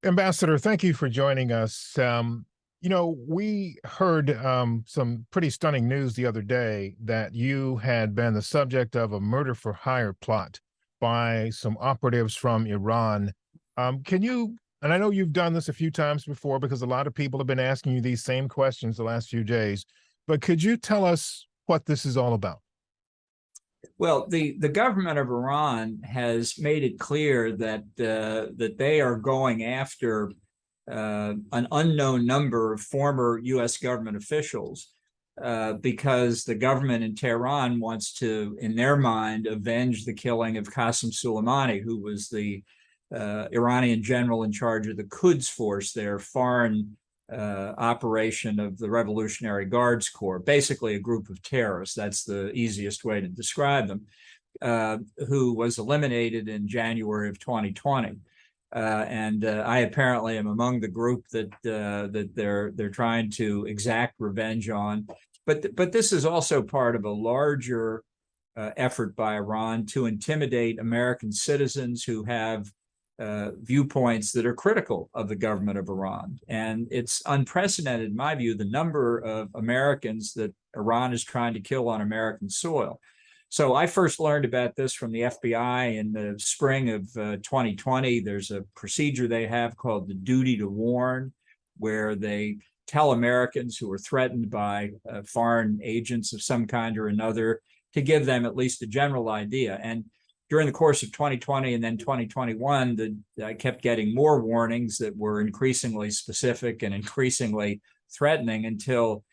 Ambassador, thank you for joining us. We heard some pretty stunning news the other day that you had been the subject of a murder for hire plot by some operatives from Iran. And I know you've done this a few times before because a lot of people have been asking you these same questions the last few days, but could you tell us what this is all about? Well, the government of Iran has made it clear that they are going after an unknown number of former U.S. government officials because the government in Tehran wants to, in their mind, avenge the killing of Qasem Soleimani, who was the Iranian general in charge of the Quds Force, their foreign operation of the Revolutionary Guards Corps, basically a group of terrorists. That's the easiest way to describe them, who was eliminated in January of 2020. I apparently am among the group that they're trying to exact revenge on. But this is also part of a larger effort by Iran to intimidate American citizens who have viewpoints that are critical of the government of Iran. And it's unprecedented, in my view, the number of Americans that Iran is trying to kill on American soil. So I first learned about this from the FBI in the spring of 2020. There's a procedure they have called the duty to warn, where they tell Americans who are threatened by foreign agents of some kind or another to give them at least a general idea. And during the course of 2020 and then 2021, I kept getting more warnings that were increasingly specific and increasingly threatening until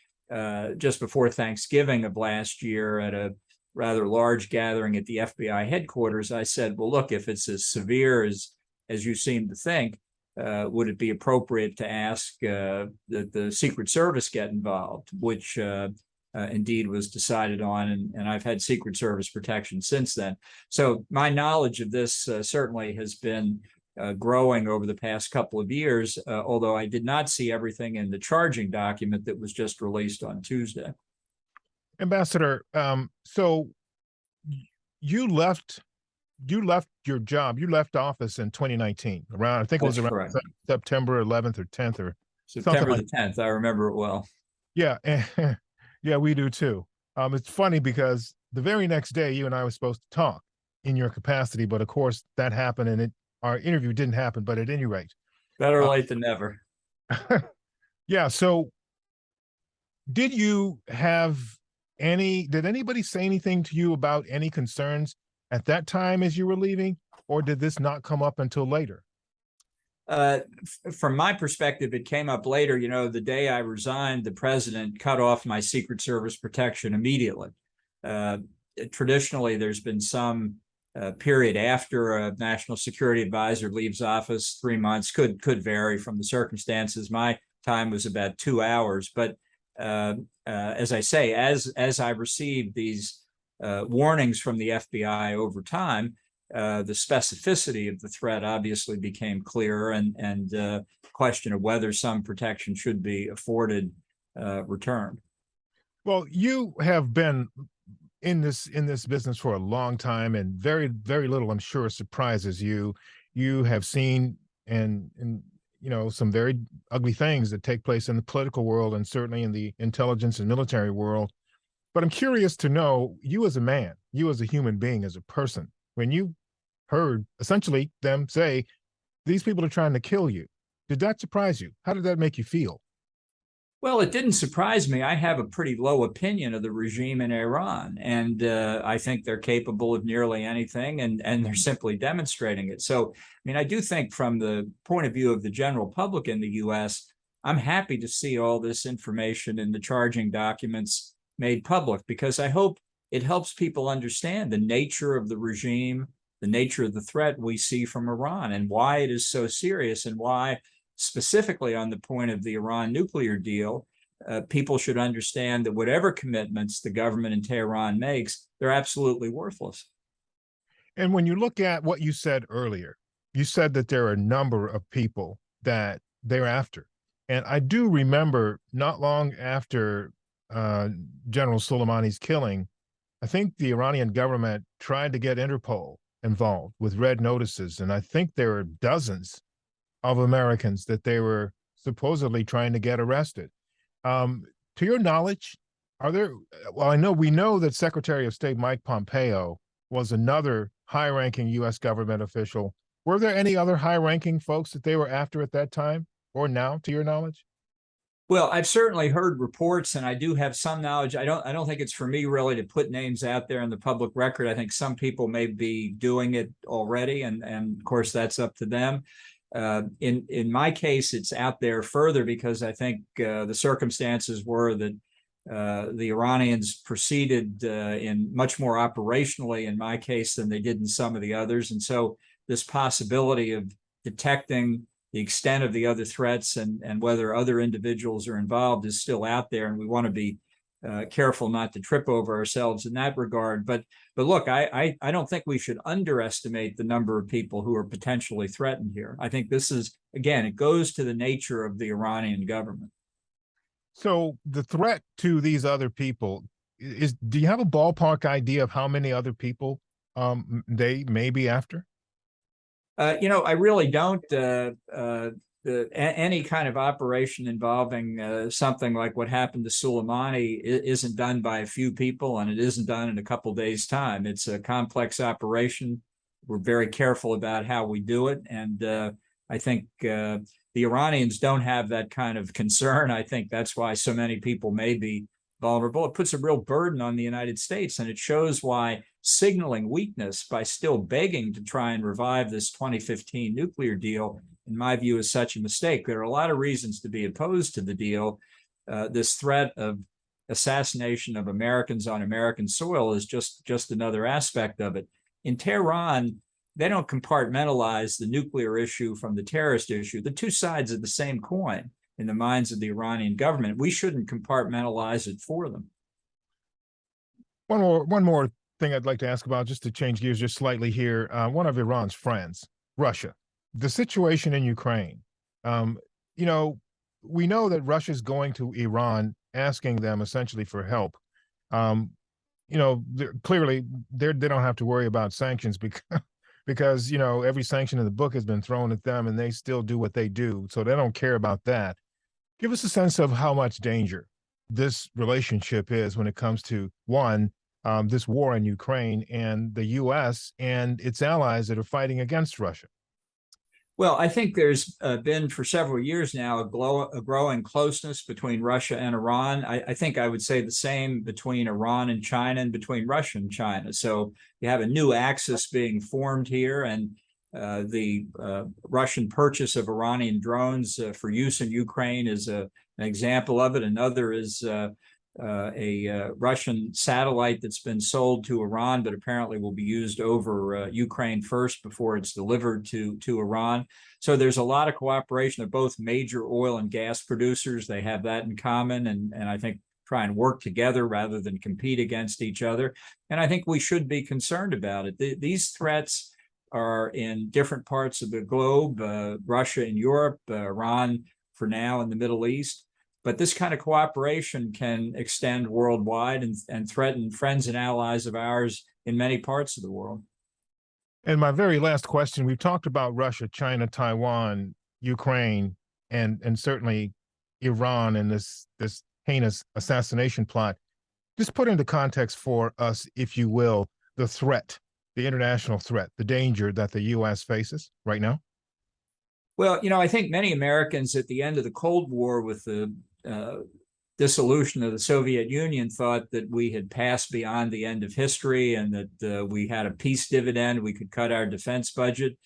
just before Thanksgiving of last year, at a rather large gathering at the FBI headquarters, I said, well, look, if it's as severe as you seem to think, would it be appropriate to ask that the Secret Service get involved, which indeed was decided on, and I've had Secret Service protection since then. So my knowledge of this certainly has been growing over the past couple of years, although I did not see everything in the charging document that was just released on Tuesday. Ambassador, so you left your job, you left office in 2019, around, I think it was around correct. September 11th or 10th or September something the 10th. I remember it well. Yeah, yeah, we do too. It's funny because the very next day you and I were supposed to talk in your capacity, but of course that happened and our interview didn't happen, but at any rate. Better late than never. Yeah, so did anybody say anything to you about any concerns at that time as you were leaving, or did this not come up until later? From my perspective, it came up later. You know, the day I resigned, the president cut off my Secret Service protection immediately. Traditionally, there's been some period after a national security advisor leaves office, 3 months, could vary from the circumstances. My time was about 2 hours, but as I say, as I received these warnings from the FBI over time, the specificity of the threat obviously became clearer, and the question of whether some protection should be afforded returned. Well, you have been in this business for a long time, and very, very little, I'm sure, surprises you. You have seen and some very ugly things that take place in the political world and certainly in the intelligence and military world. But I'm curious to know, you as a man, you as a human being, as a person, when you heard essentially them say, these people are trying to kill you, did that surprise you? How did that make you feel? Well, it didn't surprise me. I have a pretty low opinion of the regime in Iran, and I think they're capable of nearly anything, and they're simply demonstrating it. So, I mean, I do think from the point of view of the general public in the U.S., I'm happy to see all this information in the charging documents made public, because I hope it helps people understand the nature of the regime, the nature of the threat we see from Iran, and why it is so serious, and why, specifically on the point of the Iran nuclear deal, people should understand that whatever commitments the government in Tehran makes, they're absolutely worthless. And when you look at what you said earlier, you said that there are a number of people that they're after. And I do remember not long after General Soleimani's killing, I think the Iranian government tried to get Interpol involved with red notices. And I think there are dozens of Americans that they were supposedly trying to get arrested. Um, to your knowledge, are there, well, we know that Secretary of State Mike Pompeo was another high-ranking U.S. government official. Were there any other high-ranking folks that they were after at that time or now, to your knowledge? Well, I've certainly heard reports, and I do have some knowledge. I don't think it's for me really to put names out there in the public record. I think some people may be doing it already, and of course that's up to them. In my case, it's out there further because I think the circumstances were that the Iranians proceeded in much more operationally in my case than they did in some of the others, and so this possibility of detecting the extent of the other threats and whether other individuals are involved is still out there, and we want to be careful not to trip over ourselves in that regard. But look, I don't think we should underestimate the number of people who are potentially threatened here. I think this is, again, it goes to the nature of the Iranian government. So the threat to these other people is, do you have a ballpark idea of how many other people they may be after? I really don't. Any kind of operation involving something like what happened to Soleimani isn't done by a few people, and it isn't done in a couple of days' time. It's a complex operation. We're very careful about how we do it, and I think the Iranians don't have that kind of concern. I think that's why so many people may be vulnerable. It puts a real burden on the United States, and it shows why signaling weakness by still begging to try and revive this 2015 nuclear deal, in my view, is such a mistake. There are a lot of reasons to be opposed to the deal. This threat of assassination of Americans on American soil is just another aspect of it. In Tehran, they don't compartmentalize the nuclear issue from the terrorist issue. The two sides of the same coin in the minds of the Iranian government. We shouldn't compartmentalize it for them. One more thing I'd like to ask about, just to change gears just slightly here. One of Iran's friends, Russia, the situation in Ukraine. We know that Russia's going to Iran, asking them essentially for help. Clearly they don't have to worry about sanctions because every sanction in the book has been thrown at them, and they still do what they do, so they don't care about that. Give us a sense of how much danger this relationship is when it comes to this war in Ukraine and the U.S. and its allies that are fighting against Russia. Well, I think there's been for several years now a growing closeness between Russia and Iran. I think I would say the same between Iran and China and between Russia and China. So you have a new axis being formed here, and the Russian purchase of Iranian drones for use in Ukraine is an example of it. Another is a Russian satellite that's been sold to Iran, but apparently will be used over Ukraine first before it's delivered to Iran. So there's a lot of cooperation of both major oil and gas producers. They have that in common, and I think try and work together rather than compete against each other. And I think we should be concerned about it. These threats are in different parts of the globe, Russia in Europe, Iran for now in the Middle East. But this kind of cooperation can extend worldwide and threaten friends and allies of ours in many parts of the world. And my very last question, we've talked about Russia, China, Taiwan, Ukraine, and certainly Iran and this heinous assassination plot. Just put into context for us, if you will, the threat, the international threat, the danger that the U.S. faces right now. Well, I think many Americans at the end of the Cold War, with the dissolution of the Soviet Union, thought that we had passed beyond the end of history and that we had a peace dividend, we could cut our defense budget.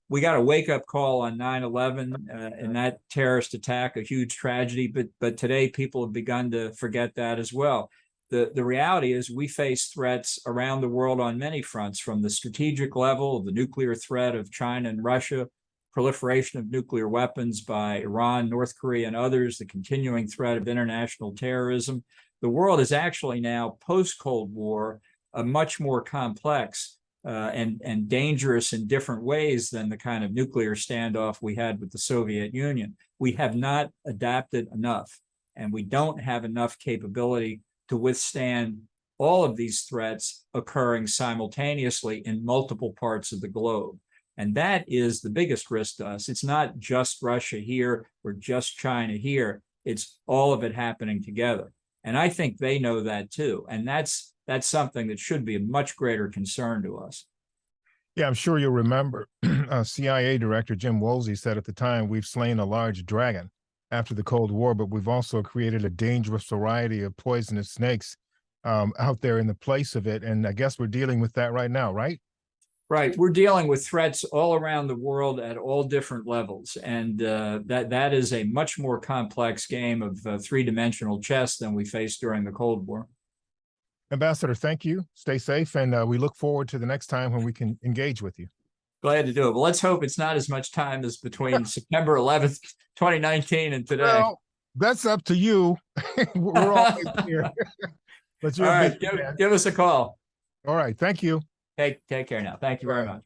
We got a wake-up call on 9/11 and that terrorist attack, a huge tragedy, but today people have begun to forget that as well. The reality is we face threats around the world on many fronts, from the strategic level, the nuclear threat of China and Russia, proliferation of nuclear weapons by Iran, North Korea, and others, the continuing threat of international terrorism. The world is actually now, post-Cold War, a much more complex and dangerous in different ways than the kind of nuclear standoff we had with the Soviet Union. We have not adapted enough, and we don't have enough capability to withstand all of these threats occurring simultaneously in multiple parts of the globe. And that is the biggest risk to us. It's not just Russia here or just China here. It's all of it happening together. And I think they know that too. And that's something that should be a much greater concern to us. Yeah, I'm sure you'll remember CIA Director Jim Woolsey said at the time, we've slain a large dragon after the Cold War, but we've also created a dangerous variety of poisonous snakes out there in the place of it. And I guess we're dealing with that right now, right? Right. We're dealing with threats all around the world at all different levels. And that is a much more complex game of three-dimensional chess than we faced during the Cold War. Ambassador, thank you. Stay safe. And we look forward to the next time when we can engage with you. Glad to do it. Well, let's hope it's not as much time as between September 11th, 2019 and today. Well, that's up to you. We're all here. But all right, give us a call. All right. Thank you. Take care now. Thank you very much.